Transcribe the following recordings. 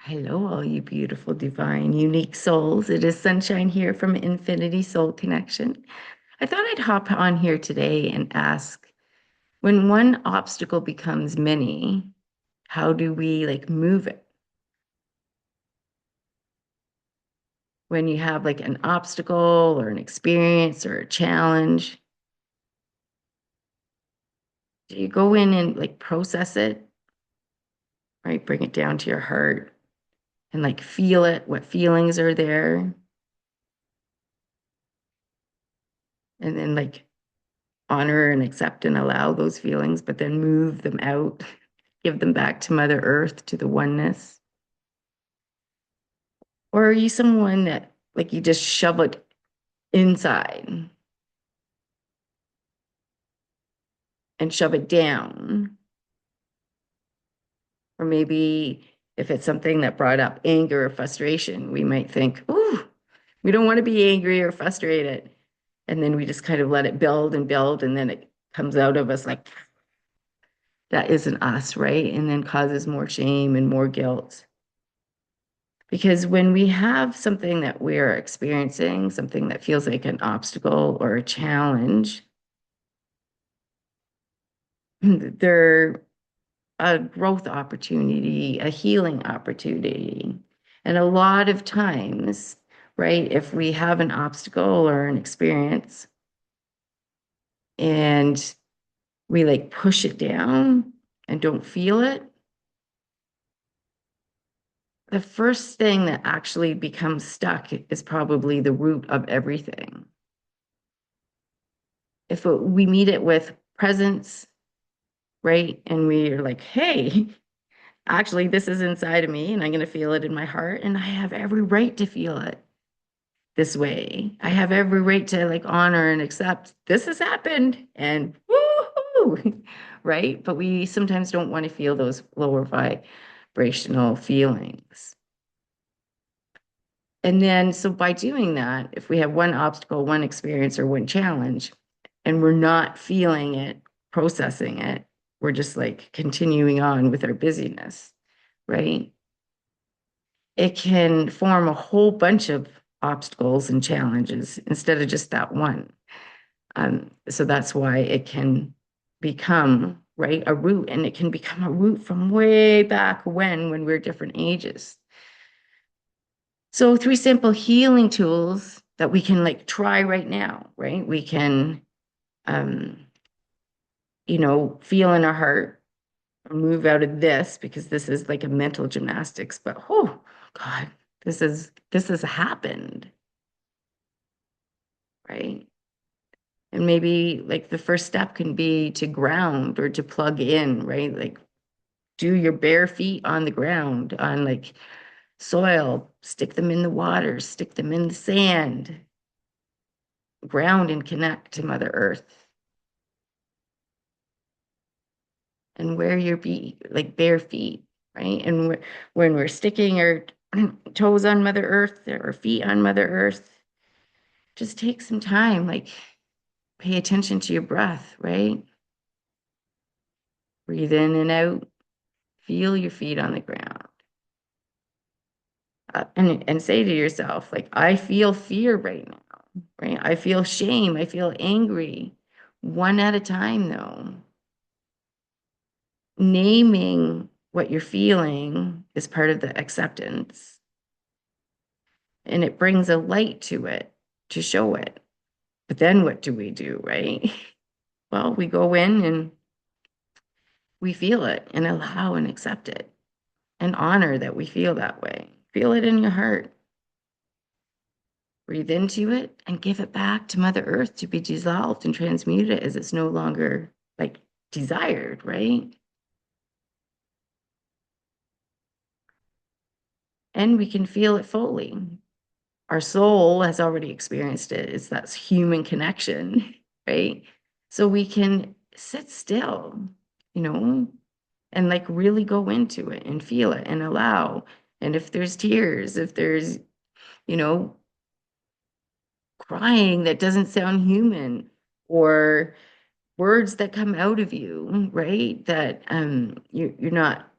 Hello, all you beautiful, divine, unique souls. It is Sunshine here from Infinity Soul Connection. I thought I'd hop on here today and ask, when one obstacle becomes many, how do we move it? When you have like an obstacle or an experience or a challenge, do you go in and process it, right? Bring it down to your heart and feel it, what feelings are there, and then honor and accept and allow those feelings, but then move them out, give them back to Mother Earth, to the oneness? Or are you someone that you just shove it inside and shove it down? Or maybe if it's something that brought up anger or frustration, we might think, ooh, we don't want to be angry or frustrated. And then we just kind of let it build and build, and then it comes out of us like that isn't us, right? And then causes more shame and more guilt. Because when we have something that we are experiencing, something that feels like an obstacle or a challenge, they're a growth opportunity, a healing opportunity. And a lot of times, right, if we have an obstacle or an experience and we push it down and don't feel it, the first thing that actually becomes stuck is probably the root of everything. If we meet it with presence, right, and we're like, hey, actually, this is inside of me, and I'm going to feel it in my heart, and I have every right to feel it this way. I have every right to honor and accept this has happened, and woohoo, right? But we sometimes don't want to feel those lower vibrational feelings. And then, so by doing that, if we have one obstacle, one experience, or one challenge, and we're not feeling it, processing it, we're just continuing on with our busyness, right? It can form a whole bunch of obstacles and challenges instead of just that one. So that's why it can become, right, a root, and it can become a root from way back when we're different ages. So three simple healing tools that we can try right now, right? We can, um, feel in our heart, move out of this because this is like a mental gymnastics, but oh God, this has happened, right? And maybe the first step can be to ground or to plug in, right? Do your bare feet on the ground, on soil, stick them in the water, stick them in the sand, ground and connect to Mother Earth. And wear your feet, bare feet, right? And when we're sticking our toes on Mother Earth or feet on Mother Earth, just take some time, pay attention to your breath, right? Breathe in and out, feel your feet on the ground. And say to yourself, I feel fear right now, right? I feel shame, I feel angry. One at a time, though. Naming what you're feeling is part of the acceptance, and it brings a light to it to show it. But then what do, right? Well, we go in and we feel it and allow and accept it and honor that we feel that way. Feel it in your heart. Breathe into it and give it back to Mother Earth to be dissolved and transmuted as it's no longer desired, right? And we can feel it fully. Our soul has already experienced it. It's that human connection, right? So we can sit still, you know, and really go into it and feel it and allow. And if there's tears, if there's, you know, crying that doesn't sound human, or words that come out of you, right? That you're not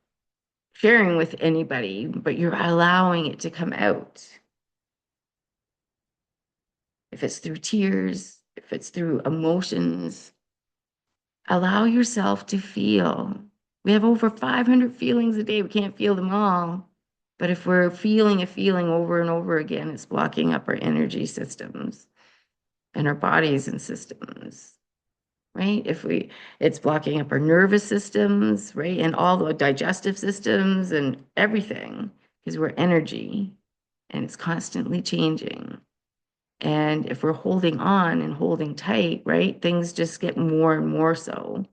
sharing with anybody, but you're allowing it to come out. If it's through tears, if it's through emotions, allow yourself to feel. We have over 500 feelings a day. We can't feel them all. But if we're feeling a feeling over and over again, it's blocking up our energy systems and our bodies and systems, right? It's blocking up our nervous systems, right? And all the digestive systems and everything, because we're energy and it's constantly changing. And if we're holding on and holding tight, right, things just get more and more so.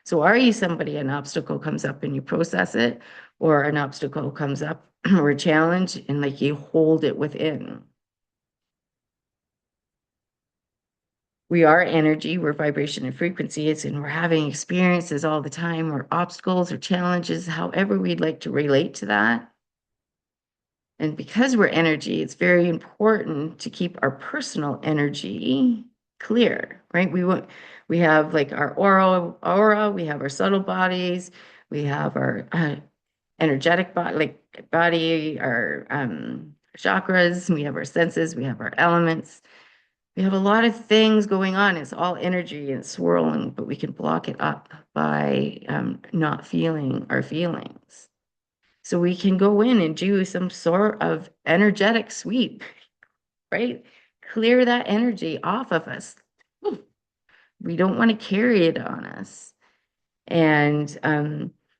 So are you somebody, an obstacle comes up and you process it, or an obstacle comes up or a challenge and like you hold it within? We are energy, we're vibration and frequencies, and we're having experiences all the time, or obstacles or challenges, however we'd like to relate to that. And because we're energy, it's very important to keep our personal energy clear, right? We have like our aura, we have our subtle bodies, we have our energetic body, our chakras, we have our senses, we have our elements. We have a lot of things going on. It's all energy and swirling, but we can block it up by not feeling our feelings. So we can go in and do some sort of energetic sweep, right? Clear that energy off of us. We don't want to carry it on us. And,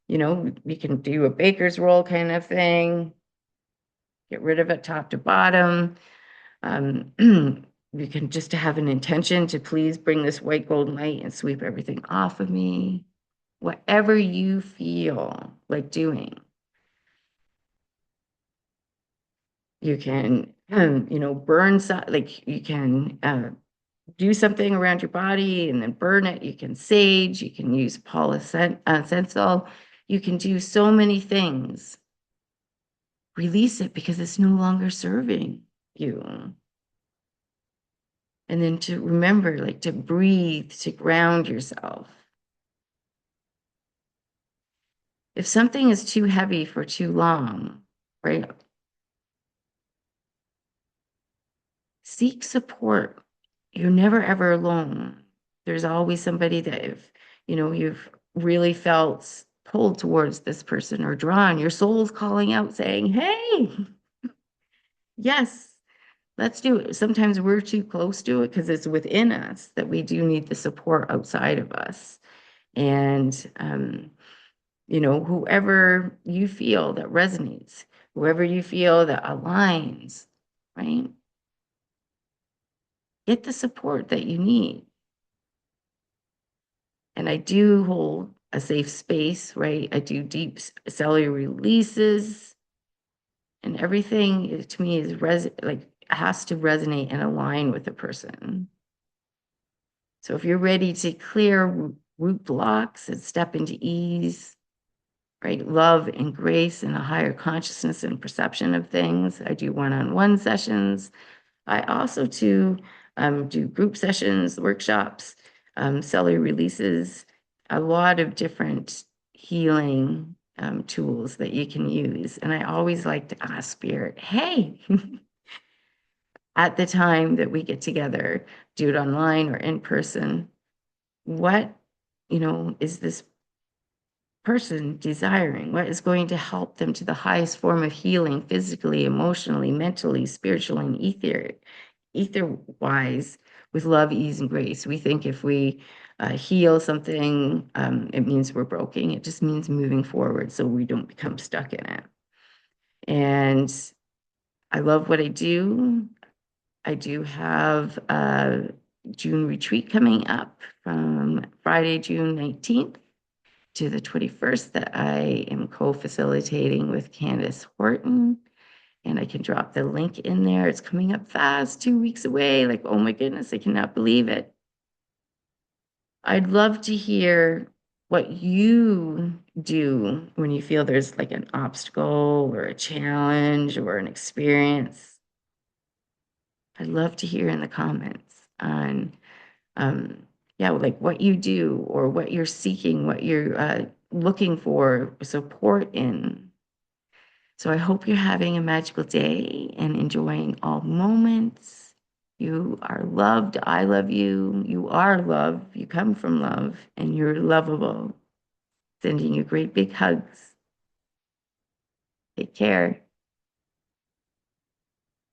we can do a baker's roll kind of thing, get rid of it top to bottom. You can just have an intention to please bring this white golden light and sweep everything off of me. Whatever you feel like doing. You can, burn like you can do something around your body and then burn it. You can sage, you can use sensol. You can do so many things. Release it because it's no longer serving you. And then to remember, like to breathe, to ground yourself. If something is too heavy for too long, right? Seek support. You're never ever alone. There's always somebody that if, you've really felt pulled towards this person or drawn, your soul's calling out saying, hey, yes, let's do it. Sometimes we're too close to it because it's within us that we do need the support outside of us. And, whoever you feel that resonates, whoever you feel that aligns, right? Get the support that you need. And I do hold a safe space, right? I do deep cellular releases, and everything to me is has to resonate and align with the person. So if you're ready to clear root blocks and step into ease, right? Love and grace and a higher consciousness and perception of things. I do one-on-one sessions. I also do group sessions, workshops, cellular releases, a lot of different healing tools that you can use. And I always like to ask Spirit, hey, at the time that we get together, do it online or in person, what, is this person desiring? What is going to help them to the highest form of healing physically, emotionally, mentally, spiritually, and ether-wise with love, ease, and grace? We think if we heal something, it means we're broken. It just means moving forward so we don't become stuck in it. And I love what I do. I do have a June retreat coming up from Friday, June 19th to the 21st that I am co-facilitating with Candace Horton. And I can drop the link in there. It's coming up fast, 2 weeks away. Like, oh my goodness, I cannot believe it. I'd love to hear what you do when you feel there's like an obstacle or a challenge or an experience. I'd love to hear in the comments on like what you do or what you're seeking, what you're looking for support in. So I hope you're having a magical day and enjoying all moments. You are loved. I love you. You are love. You come from love and you're lovable. Sending you great big hugs. Take care.